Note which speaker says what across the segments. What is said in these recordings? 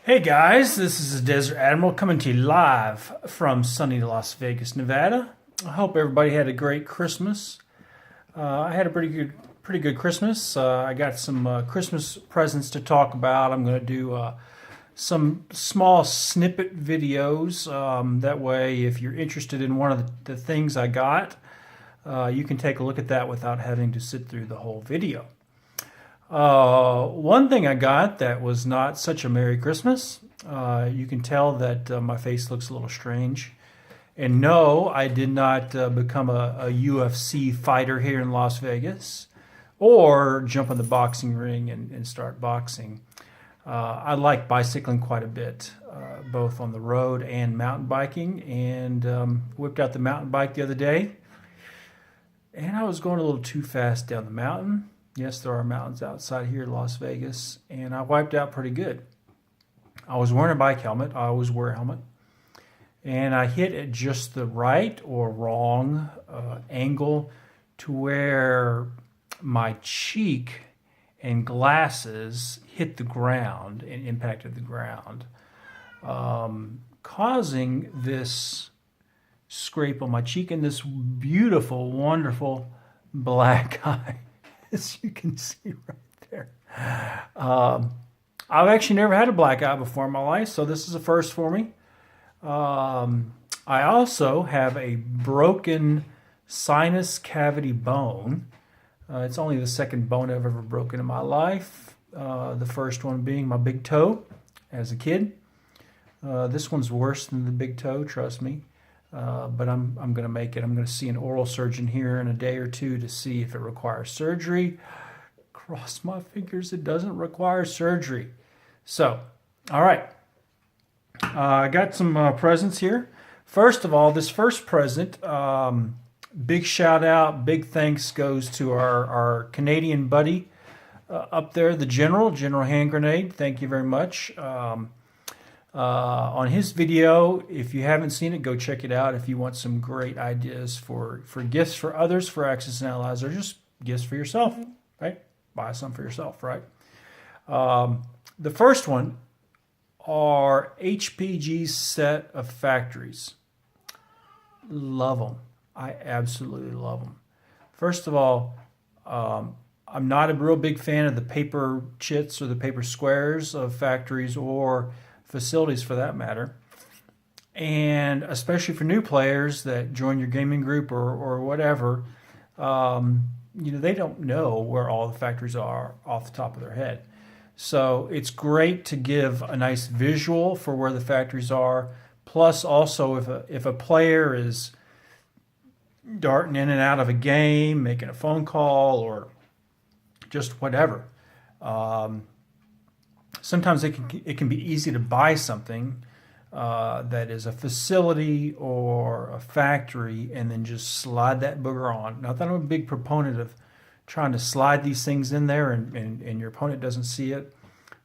Speaker 1: Hey guys, this is the Desert Admiral coming to you live from sunny Las Vegas, Nevada. I hope everybody had a great Christmas. I had a pretty good Christmas. I got some Christmas presents to talk about. I'm going to do some small snippet videos. That way, if you're interested in one of the things I got, you can take a look at that without having to sit through the whole video. One thing I got that was not such a Merry Christmas. You can tell that my face looks a little strange. And no, I did not become a UFC fighter here in Las Vegas or jump in the boxing ring and start boxing. I like bicycling quite a bit, both on the road and mountain biking, and whipped out the mountain bike the other day. And I was going a little too fast down the mountain. Yes, there are mountains outside here in Las Vegas, and I wiped out pretty good. I was wearing a bike helmet. I always wear a helmet. And I hit at just the right or wrong angle to where my cheek and glasses hit the ground and impacted the ground, causing this scrape on my cheek and this beautiful, wonderful black eye. As you can see right there. I've actually never had a black eye before in my life, so this is a first for me. I also have a broken sinus cavity bone. It's only the second bone I've ever broken in my life. The first one being my big toe as a kid. This one's worse than the big toe, trust me. But I'm going to make it. I'm going to see an oral surgeon here in a day or two to see if it requires surgery. Cross my fingers, it doesn't require surgery. So, all right. I got some presents here. First of all, this first present, big shout out, big thanks goes to our Canadian buddy up there, the General Hand Grenade. Thank you very much. On his video, if you haven't seen it, go check it out if you want some great ideas for gifts for others, for Axis and Allies, or just gifts for yourself, right? Buy some for yourself, right? The first one are HPG's set of factories. Love them. I absolutely love them. First of all, I'm not a real big fan of the paper chits or the paper squares of factories or facilities for that matter, and especially for new players that join your gaming group or whatever, they don't know where all the factories are off the top of their head. So it's great to give a nice visual for where the factories are. Plus, also if a player is darting in and out of a game, making a phone call, or just whatever. Sometimes it can be easy to buy something that is a facility or a factory and then just slide that booger on. Not that I'm a big proponent of trying to slide these things in there and your opponent doesn't see it,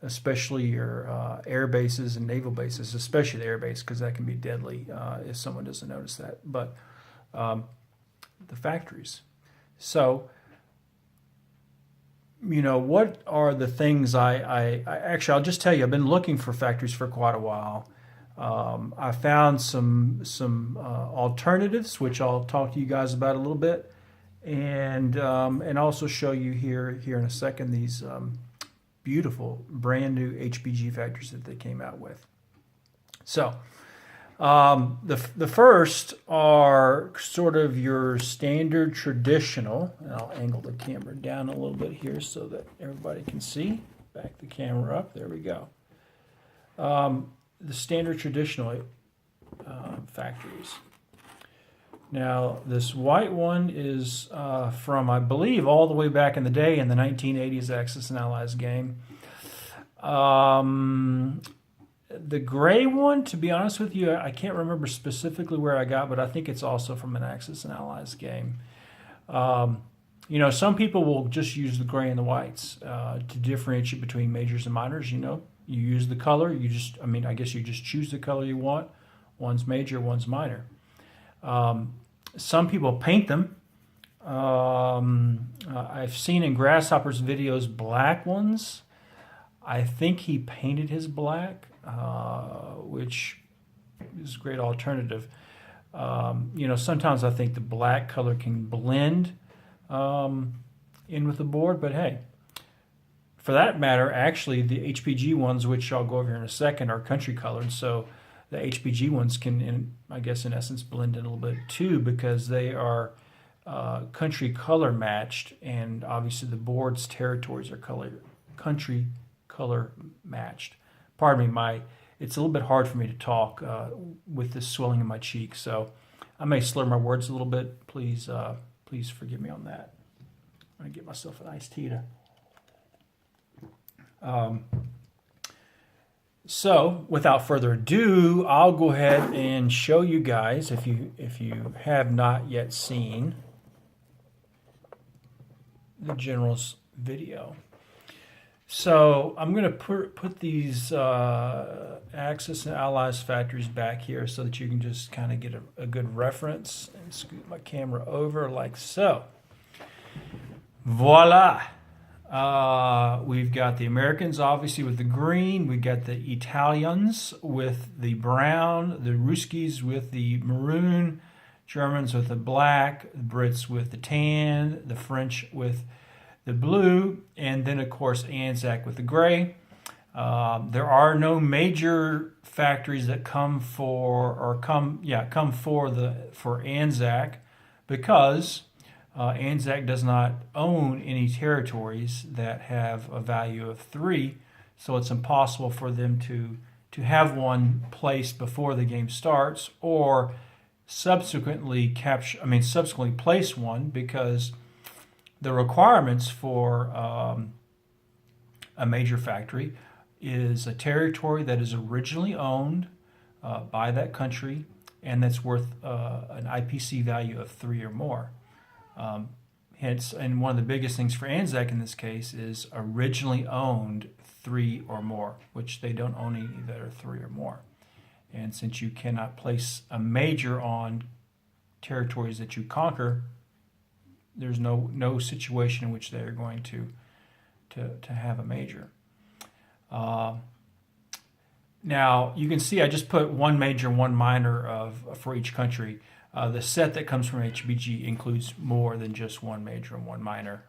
Speaker 1: especially your air bases and naval bases, especially the air base, because that can be deadly if someone doesn't notice that. But the factories. So, what are the things I actually, I'll just tell you, I've been looking for factories for quite a while. I found some alternatives, which I'll talk to you guys about a little bit, and also show you here in a second these beautiful brand new HPG factories that they came out with. So the first are sort of your standard traditional, and I'll angle the camera down a little bit here so that everybody can see. Back the camera up, there we go. The standard traditional factories. Now this white one is from, I believe, all the way back in the day in the 1980s Axis and Allies game. The gray one, to be honest with you, I can't remember specifically where I got, but I think it's also from an Axis and Allies game. Some people will just use the gray and the whites to differentiate between majors and minors. You use the color. I guess you just choose the color you want. One's major, one's minor. Some people paint them. I've seen in Grasshopper's videos black ones. I think he painted his black. which is a great alternative. Sometimes I think the black color can blend in with the board, but hey, for that matter, actually the HPG ones, which I'll go over here in a second, are country colored. So the HPG ones can, I guess in essence, blend in a little bit too, because they are country color matched, and obviously the board's territories are country color matched. Pardon me, it's a little bit hard for me to talk with this swelling in my cheek, so I may slur my words a little bit. Please forgive me on that. I'm gonna get myself an iced tea. So without further ado, I'll go ahead and show you guys, if you have not yet seen the General's video. So I'm going to put these Axis and Allies factories back here so that you can just kind of get a good reference, and scoot my camera over like so. Voila! We've got the Americans obviously with the green, we got the Italians with the brown, the Ruskies with the maroon, Germans with the black, the Brits with the tan, the French with the blue, and then of course Anzac with the gray. There are no major factories that come for Anzac, because Anzac does not own any territories that have a value of 3, so it's impossible for them to have one placed before the game starts, or subsequently place one, because the requirements for a major factory is a territory that is originally owned by that country and that's worth an IPC value of 3 or more. Hence, and one of the biggest things for Anzac in this case is originally owned 3 or more, which they don't own any that are 3 or more. And since you cannot place a major on territories that you conquer, there's no situation in which they're going to have a major. Now you can see I just put one major, one minor for each country. The set that comes from HBG includes more than just one major and one minor.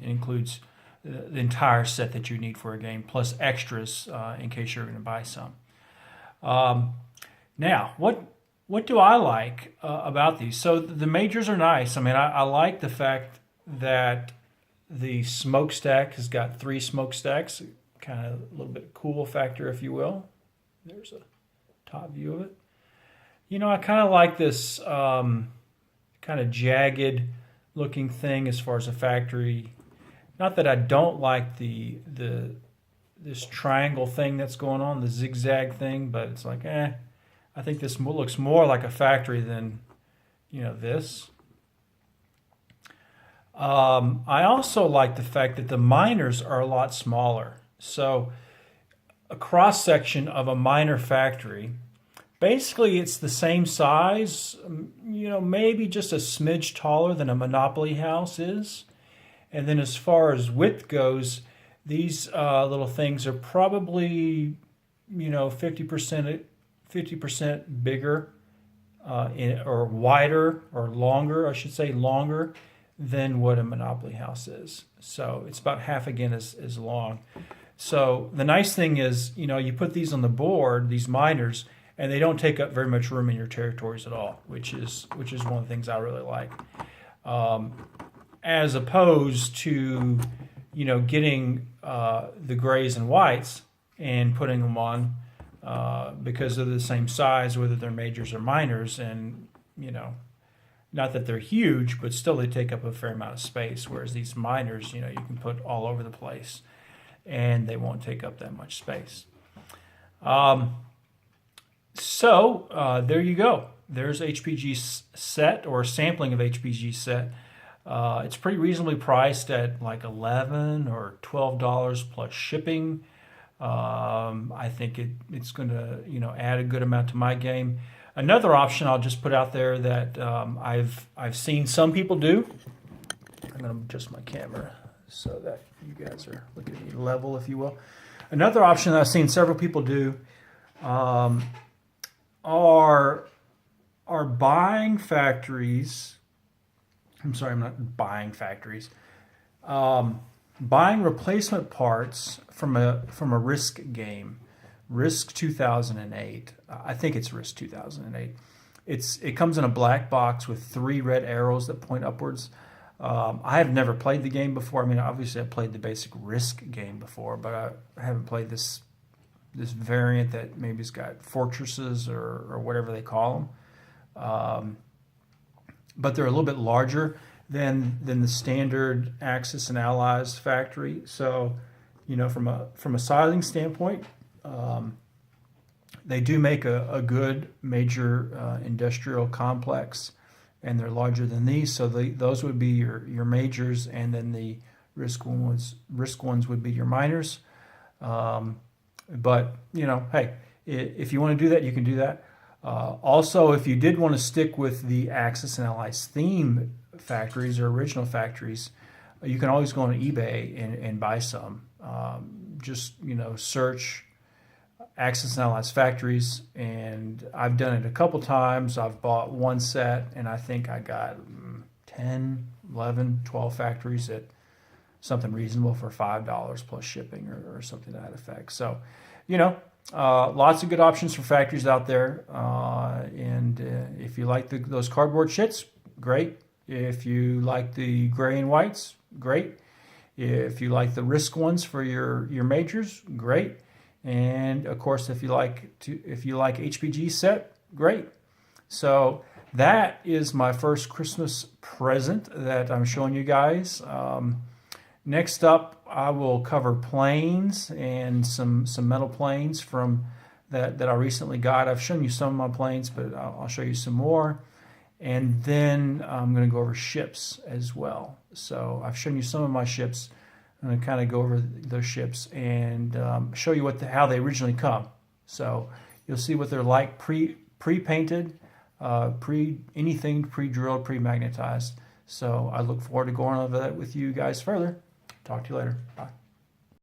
Speaker 1: It includes the entire set that you need for a game, plus extras in case you're going to buy some. Now, what do I like about these? So the majors are nice. I mean, I like the fact that the smokestack has got 3 smokestacks, kind of a little bit cool factor, if you will. There's a top view of it. I kind of like this kind of jagged looking thing as far as a factory. Not that I don't like this triangle thing that's going on, the zigzag thing, but it's like, I think this looks more like a factory than, this. I also like the fact that the miners are a lot smaller. So a cross section of a miner factory, basically it's the same size, maybe just a smidge taller than a Monopoly house is. And then as far as width goes, these little things are probably, 50% bigger or wider, or longer, I should say longer, than what a Monopoly house is. So it's about half again as long. So the nice thing is, you put these on the board, these miners, and they don't take up very much room in your territories at all, which is one of the things I really like. As opposed to, getting the grays and whites and putting them on because they're the same size, whether they're majors or minors, and, not that they're huge, but still they take up a fair amount of space, whereas these minors, you can put all over the place and they won't take up that much space. So there you go. There's HPG set, or a sampling of HPG set. It's pretty reasonably priced at like $11 or $12 plus shipping. I think it's going to add a good amount to my game. Another option I'll just put out there that I've seen some people do. I'm going to adjust my camera so that you guys are looking at me level, if you will. Another option that I've seen several people do are buying factories. I'm sorry, I'm not buying factories. Buying replacement parts from a Risk game, Risk 2008. I think it's Risk 2008. It comes in a black box with 3 red arrows that point upwards. I have never played the game before. I mean, obviously I played the basic Risk game before, but I haven't played this variant that maybe's got fortresses or whatever they call them. But they're a little bit larger than the standard Axis and Allies factory. So, from a sizing standpoint, they do make a good major industrial complex, and they're larger than these. So those would be your majors, and then the Risk ones would be your minors. But hey, if you want to do that, you can do that. Also, if you did want to stick with the Axis and Allies theme factories or original factories, you can always go on eBay and buy some. Just search Axis and Allies factories, and I've done it a couple times. I've bought one set, and I think I got 10, 11, 12 factories at something reasonable for $5 plus shipping or something to that effect. So, lots of good options for factories out there. And if you like those cardboard shits, great. If you like the gray and whites, great. If you like the Risk ones for your majors, great. And of course, if you like HPG set, great. So that is my first Christmas present that I'm showing you guys. Next up, I will cover planes and some metal planes from that I recently got. I've shown you some of my planes, but I'll show you some more. And then I'm going to go over ships as well. So I've shown you some of my ships. I'm going to kind of go over those ships and show you how they originally come. So you'll see what they're like pre-painted, anything pre-drilled, pre-magnetized. So I look forward to going over that with you guys further. Talk to you later. Bye.